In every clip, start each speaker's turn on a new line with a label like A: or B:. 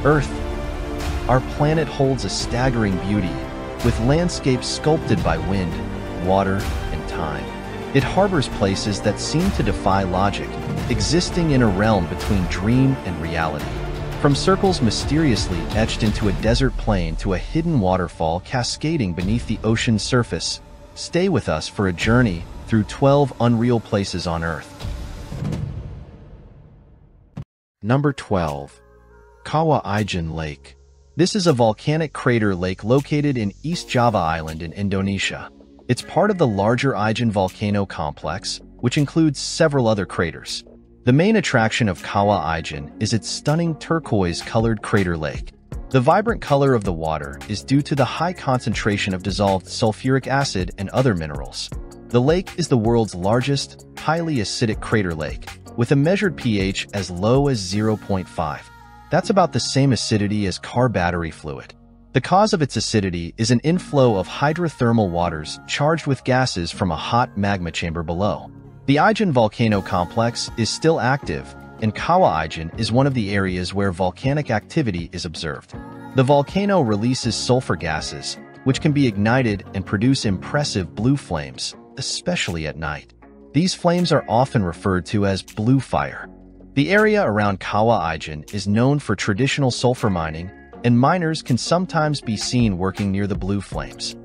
A: Earth, our planet holds a staggering beauty, with landscapes sculpted by wind, water, and time. It harbors places that seem to defy logic, existing in a realm between dream and reality. From circles mysteriously etched into a desert plain to a hidden waterfall cascading beneath the ocean's surface, stay with us for a journey through 12 unreal places on Earth. Number 12. Kawah Ijen Lake. This is a volcanic crater lake located in East Java Island in Indonesia. It's part of the larger Ijen volcano complex, which includes several other craters. The main attraction of Kawah Ijen is its stunning turquoise-colored crater lake. The vibrant color of the water is due to the high concentration of dissolved sulfuric acid and other minerals. The lake is the world's largest, highly acidic crater lake, with a measured pH as low as 0.5. That's about the same acidity as car battery fluid. The cause of its acidity is an inflow of hydrothermal waters charged with gases from a hot magma chamber below. The Ijen volcano complex is still active, and Kawah Ijen is one of the areas where volcanic activity is observed. The volcano releases sulfur gases, which can be ignited and produce impressive blue flames, especially at night. These flames are often referred to as blue fire. The area around Kawah Ijen is known for traditional sulfur mining, and miners can sometimes be seen working near the blue flames.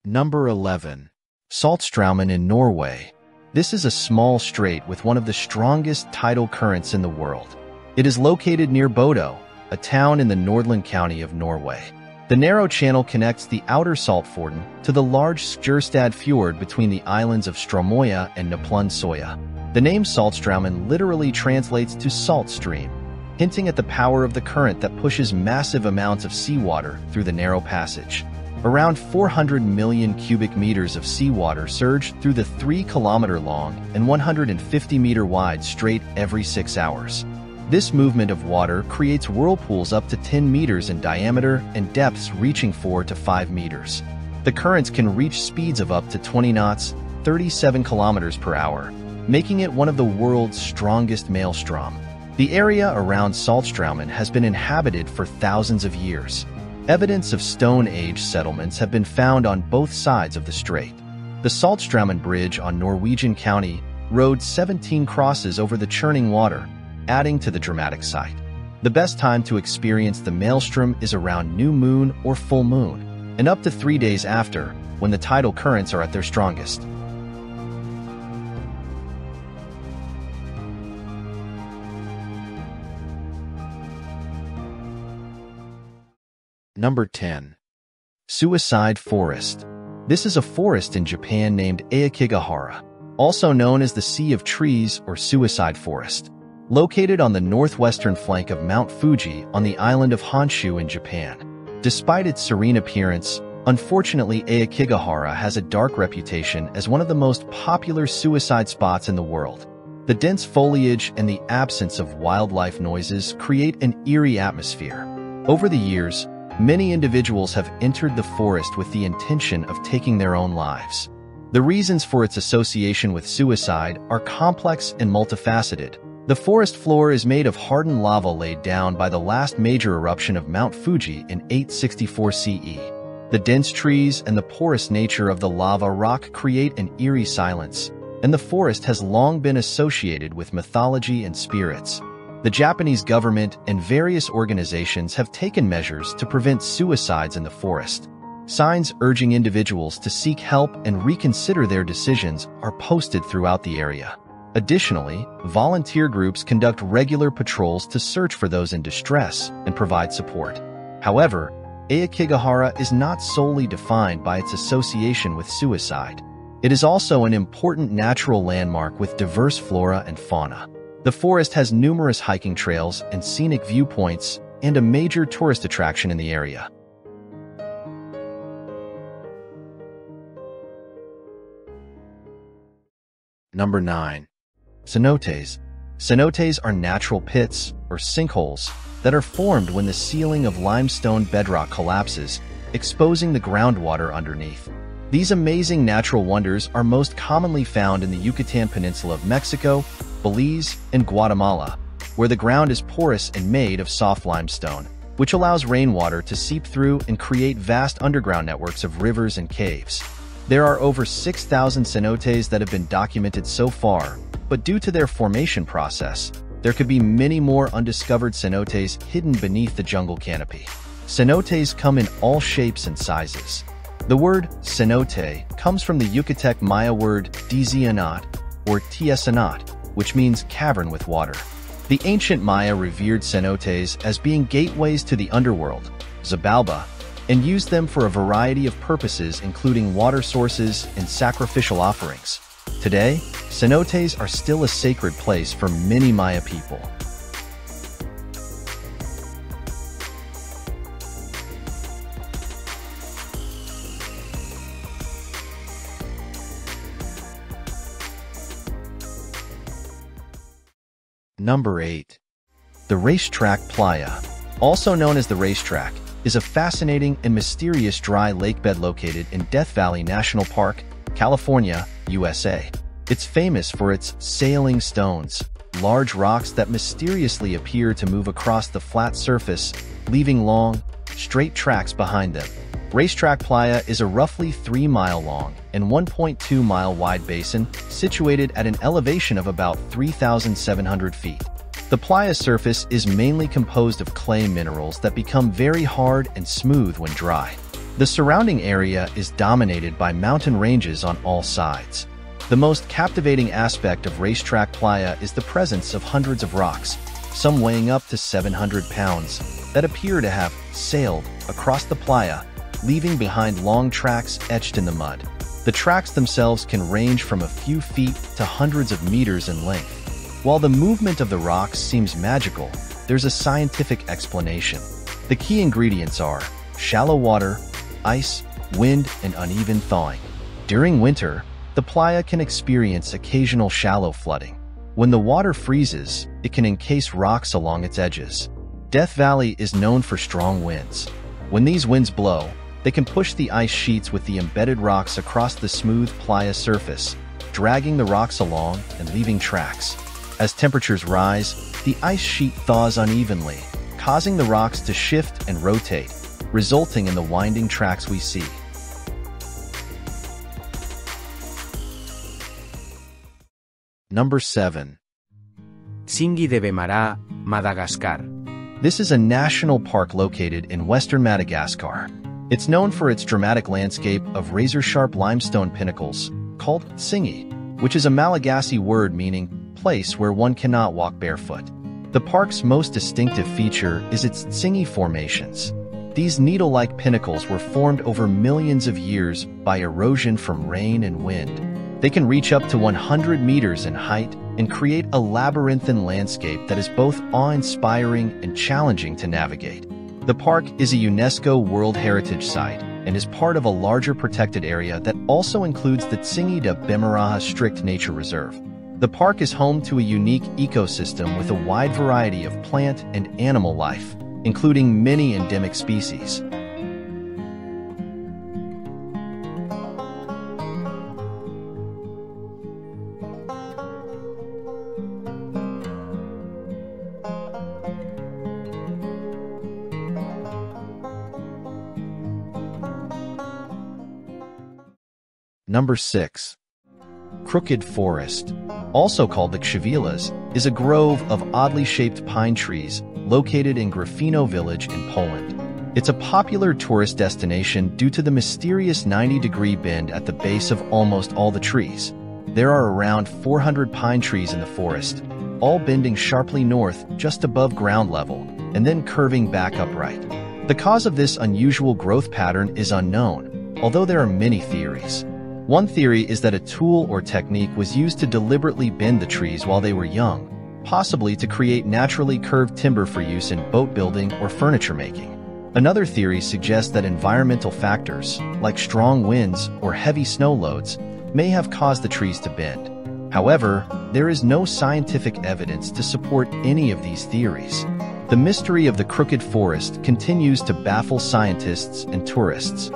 A: Number 11. Saltstraumen in Norway. This is a small strait with one of the strongest tidal currents in the world. It is located near Bodø, a town in the Nordland county of Norway. The narrow channel connects the outer Saltfjorden to the large Skjørstad fjord between the islands of Strømøya and Naplundsoya. The name Saltstraumen literally translates to salt stream, hinting at the power of the current that pushes massive amounts of seawater through the narrow passage. Around 400 million cubic meters of seawater surge through the 3-kilometer-long and 150-meter-wide strait every 6 hours. This movement of water creates whirlpools up to 10 meters in diameter and depths reaching 4 to 5 meters. The currents can reach speeds of up to 20 knots, 37 kilometers per hour, making it one of the world's strongest maelstrom. The area around Saltstraumen has been inhabited for thousands of years. Evidence of Stone Age settlements have been found on both sides of the strait. The Saltstraumen Bridge on Norwegian County Road 17 crosses over the churning water, adding to the dramatic sight. The best time to experience the maelstrom is around new moon or full moon, and up to 3 days after, when the tidal currents are at their strongest. Number 10. Suicide Forest. This is a forest in Japan named Aokigahara, also known as the Sea of Trees or Suicide Forest. Located on the northwestern flank of Mount Fuji on the island of Honshu in Japan. Despite its serene appearance, unfortunately Aokigahara has a dark reputation as one of the most popular suicide spots in the world. The dense foliage and the absence of wildlife noises create an eerie atmosphere. Over the years, many individuals have entered the forest with the intention of taking their own lives. The reasons for its association with suicide are complex and multifaceted. The forest floor is made of hardened lava laid down by the last major eruption of Mount Fuji in 864 CE. The dense trees and the porous nature of the lava rock create an eerie silence, and the forest has long been associated with mythology and spirits. The Japanese government and various organizations have taken measures to prevent suicides in the forest. Signs urging individuals to seek help and reconsider their decisions are posted throughout the area. Additionally, volunteer groups conduct regular patrols to search for those in distress and provide support. However, Aokigahara is not solely defined by its association with suicide. It is also an important natural landmark with diverse flora and fauna. The forest has numerous hiking trails and scenic viewpoints, and a major tourist attraction in the area. Number 9. Cenotes. Cenotes are natural pits, or sinkholes, that are formed when the ceiling of limestone bedrock collapses, exposing the groundwater underneath. These amazing natural wonders are most commonly found in the Yucatan Peninsula of Mexico, Belize, and Guatemala, where the ground is porous and made of soft limestone, which allows rainwater to seep through and create vast underground networks of rivers and caves. There are over 6,000 cenotes that have been documented so far, but due to their formation process, there could be many more undiscovered cenotes hidden beneath the jungle canopy. Cenotes come in all shapes and sizes. The word cenote comes from the Yucatec Maya word Tzianot or Tiesanot, which means cavern with water. The ancient Maya revered cenotes as being gateways to the underworld, Zabalba, and used them for a variety of purposes including water sources and sacrificial offerings. Today, cenotes are still a sacred place for many Maya people. Number 8. The Racetrack Playa, also known as the Racetrack, is a fascinating and mysterious dry lakebed located in Death Valley National Park, California, USA. It's famous for its sailing stones, large rocks that mysteriously appear to move across the flat surface, leaving long, straight tracks behind them. Racetrack Playa is a roughly 3-mile long and 1.2-mile wide basin situated at an elevation of about 3,700 feet. The playa surface is mainly composed of clay minerals that become very hard and smooth when dry. The surrounding area is dominated by mountain ranges on all sides. The most captivating aspect of Racetrack Playa is the presence of hundreds of rocks, some weighing up to 700 pounds, that appear to have sailed across the playa, leaving behind long tracks etched in the mud. The tracks themselves can range from a few feet to hundreds of meters in length. While the movement of the rocks seems magical, there's a scientific explanation. The key ingredients are shallow water, ice, wind, and uneven thawing. During winter, the playa can experience occasional shallow flooding. When the water freezes, it can encase rocks along its edges. Death Valley is known for strong winds. When these winds blow, they can push the ice sheets with the embedded rocks across the smooth playa surface, dragging the rocks along and leaving tracks. As temperatures rise, the ice sheet thaws unevenly, causing the rocks to shift and rotate, resulting in the winding tracks we see. Number 7.
B: Tsingy de Bemaraha, Madagascar.
A: This is a national park located in western Madagascar. It's known for its dramatic landscape of razor-sharp limestone pinnacles, called Tsingy, which is a Malagasy word meaning place where one cannot walk barefoot. The park's most distinctive feature is its Tsingy formations. These needle-like pinnacles were formed over millions of years by erosion from rain and wind. They can reach up to 100 meters in height and create a labyrinthine landscape that is both awe-inspiring and challenging to navigate. The park is a UNESCO World Heritage Site and is part of a larger protected area that also includes the Tsingy de Bemaraha Strict Nature Reserve. The park is home to a unique ecosystem with a wide variety of plant and animal life, including many endemic species. Number 6. Crooked Forest, also called the Kshavilas, is a grove of oddly shaped pine trees located in Grafino village in Poland. It's a popular tourist destination due to the mysterious 90-degree bend at the base of almost all the trees. There are around 400 pine trees in the forest, all bending sharply north just above ground level and then curving back upright. The cause of this unusual growth pattern is unknown, although there are many theories. One theory is that a tool or technique was used to deliberately bend the trees while they were young, possibly to create naturally curved timber for use in boat building or furniture making. Another theory suggests that environmental factors, like strong winds or heavy snow loads, may have caused the trees to bend. However, there is no scientific evidence to support any of these theories. The mystery of the Crooked Forest continues to baffle scientists and tourists.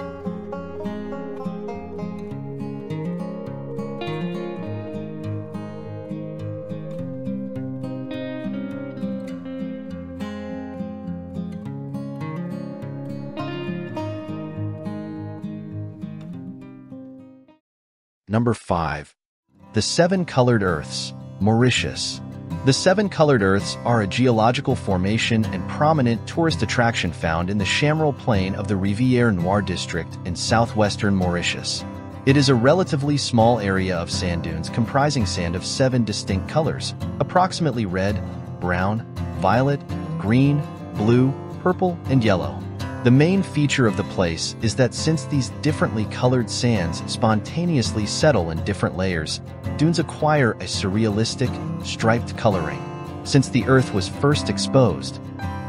A: Number 5. The Seven Colored Earths, Mauritius. The Seven Colored Earths are a geological formation and prominent tourist attraction found in the Chameral Plain of the Rivière Noire district in southwestern Mauritius. It is a relatively small area of sand dunes comprising sand of 7 distinct colors, approximately red, brown, violet, green, blue, purple, and yellow. The main feature of the place is that since these differently colored sands spontaneously settle in different layers, dunes acquire a surrealistic, striped coloring. Since the Earth was first exposed,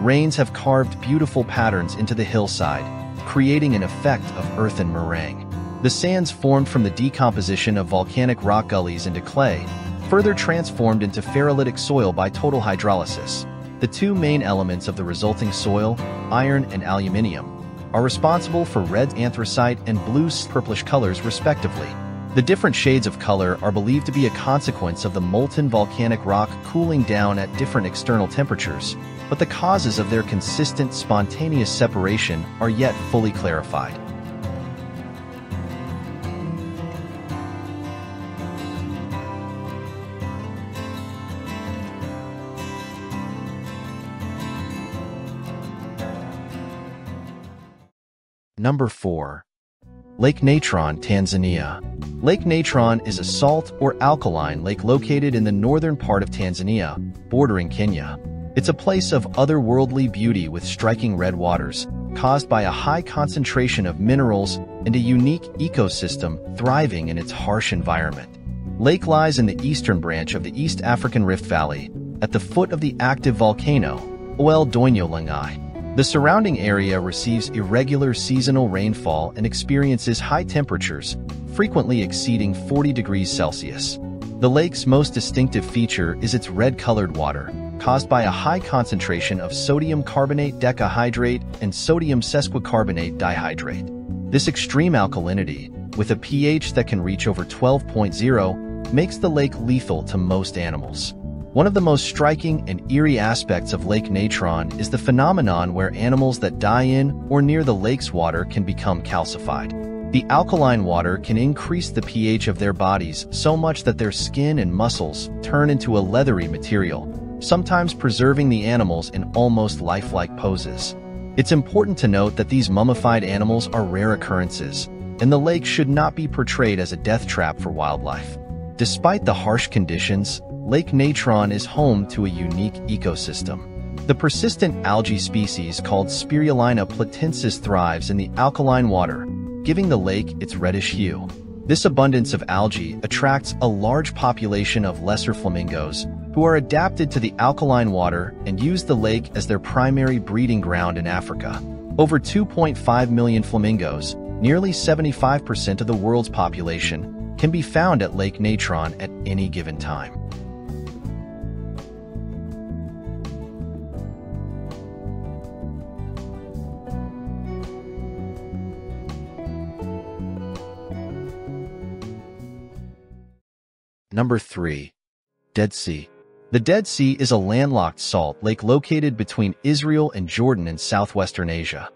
A: rains have carved beautiful patterns into the hillside, creating an effect of earthen meringue. The sands formed from the decomposition of volcanic rock gullies into clay, further transformed into ferrolytic soil by total hydrolysis. The two main elements of the resulting soil, iron and aluminium, are responsible for red anthracite and blue purplish colors respectively. The different shades of color are believed to be a consequence of the molten volcanic rock cooling down at different external temperatures, but the causes of their consistent, spontaneous separation are yet fully clarified. Number 4. Lake Natron, Tanzania. Lake Natron is a salt or alkaline lake located in the northern part of Tanzania, bordering Kenya. It's a place of otherworldly beauty with striking red waters, caused by a high concentration of minerals and a unique ecosystem thriving in its harsh environment. Lake lies in the eastern branch of the East African Rift Valley, at the foot of the active volcano, Oel Doinyo Langai. The surrounding area receives irregular seasonal rainfall and experiences high temperatures, frequently exceeding 40 degrees Celsius. The lake's most distinctive feature is its red-colored water, caused by a high concentration of sodium carbonate decahydrate and sodium sesquicarbonate dihydrate. This extreme alkalinity, with a pH that can reach over 12.0, makes the lake lethal to most animals. One of the most striking and eerie aspects of Lake Natron is the phenomenon where animals that die in or near the lake's water can become calcified. The alkaline water can increase the pH of their bodies so much that their skin and muscles turn into a leathery material, sometimes preserving the animals in almost lifelike poses. It's important to note that these mummified animals are rare occurrences, and the lake should not be portrayed as a death trap for wildlife. Despite the harsh conditions, Lake Natron is home to a unique ecosystem. The persistent algae species called Spirulina platensis thrives in the alkaline water, giving the lake its reddish hue. This abundance of algae attracts a large population of lesser flamingos, who are adapted to the alkaline water and use the lake as their primary breeding ground in Africa. Over 2.5 million flamingos, nearly 75% of the world's population, can be found at Lake Natron at any given time. Number 3. Dead Sea. The Dead Sea is a landlocked salt lake located between Israel and Jordan in southwestern Asia.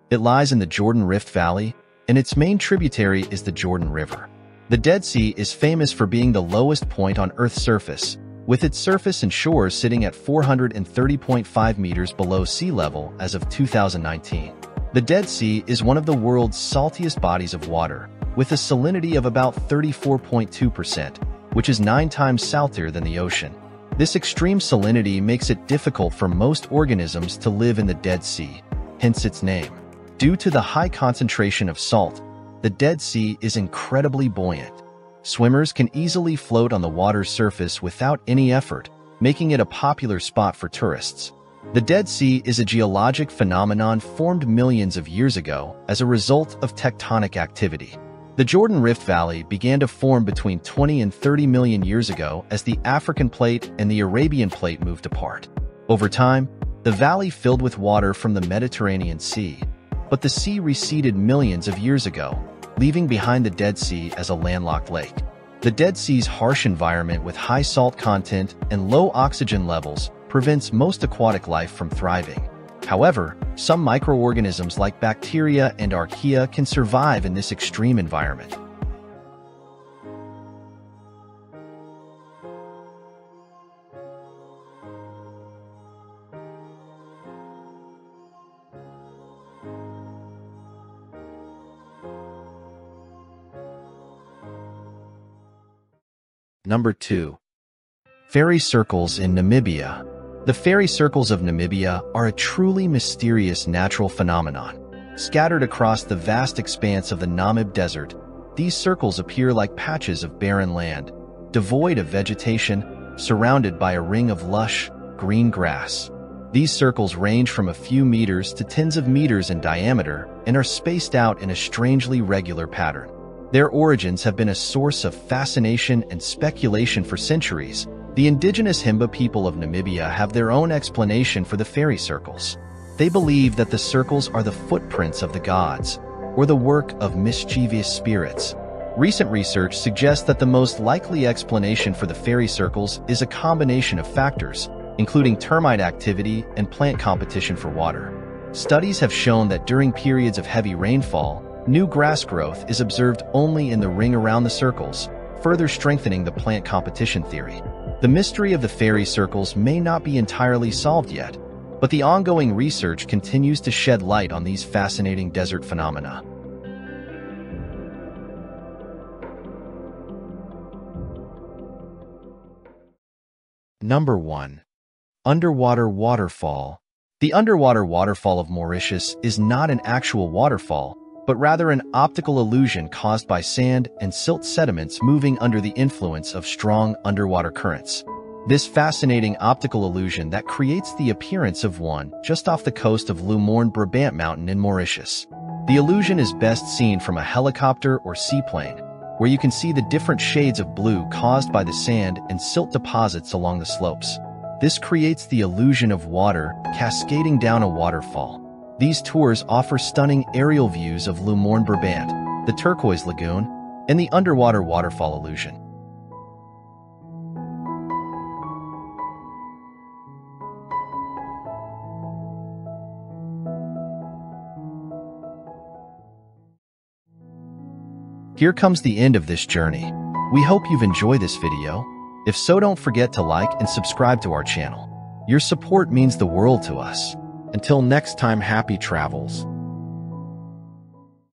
A: It lies in the Jordan Rift Valley, and its main tributary is the Jordan River. The Dead Sea is famous for being the lowest point on Earth's surface, with its surface and shores sitting at 430.5 meters below sea level as of 2019. The Dead Sea is one of the world's saltiest bodies of water, with a salinity of about 34.2%, which is 9 times saltier than the ocean. This extreme salinity makes it difficult for most organisms to live in the Dead Sea, hence its name. Due to the high concentration of salt, the Dead Sea is incredibly buoyant. Swimmers can easily float on the water's surface without any effort, making it a popular spot for tourists. The Dead Sea is a geologic phenomenon formed millions of years ago as a result of tectonic activity. The Jordan Rift Valley began to form between 20 and 30 million years ago as the African Plate and the Arabian Plate moved apart. Over time, the valley filled with water from the Mediterranean Sea, but the sea receded millions of years ago, leaving behind the Dead Sea as a landlocked lake. The Dead Sea's harsh environment with high salt content and low oxygen levels prevents most aquatic life from thriving. However, some microorganisms like bacteria and archaea can survive in this extreme environment. Number 2. Fairy circles in Namibia. The fairy circles of Namibia are a truly mysterious natural phenomenon. Scattered across the vast expanse of the Namib Desert, these circles appear like patches of barren land, devoid of vegetation, surrounded by a ring of lush, green grass. These circles range from a few meters to tens of meters in diameter and are spaced out in a strangely regular pattern. Their origins have been a source of fascination and speculation for centuries. The indigenous Himba people of Namibia have their own explanation for the fairy circles. They believe that the circles are the footprints of the gods, or the work of mischievous spirits. Recent research suggests that the most likely explanation for the fairy circles is a combination of factors, including termite activity and plant competition for water. Studies have shown that during periods of heavy rainfall, new grass growth is observed only in the ring around the circles, further strengthening the plant competition theory. The mystery of the fairy circles may not be entirely solved yet, but the ongoing research continues to shed light on these fascinating desert phenomena. Number 1. Underwater waterfall. The underwater waterfall of Mauritius is not an actual waterfall, but rather an optical illusion caused by sand and silt sediments moving under the influence of strong underwater currents. This fascinating optical illusion that creates the appearance of one just off the coast of Lumorne Brabant Mountain in Mauritius. The illusion is best seen from a helicopter or seaplane, where you can see the different shades of blue caused by the sand and silt deposits along the slopes. This creates the illusion of water cascading down a waterfall. These tours offer stunning aerial views of Lumorne Brabant, the turquoise lagoon, and the underwater waterfall illusion. Here comes the end of this journey. We hope you've enjoyed this video. If so, don't forget to like and subscribe to our channel. Your support means the world to us. Until next time, happy travels.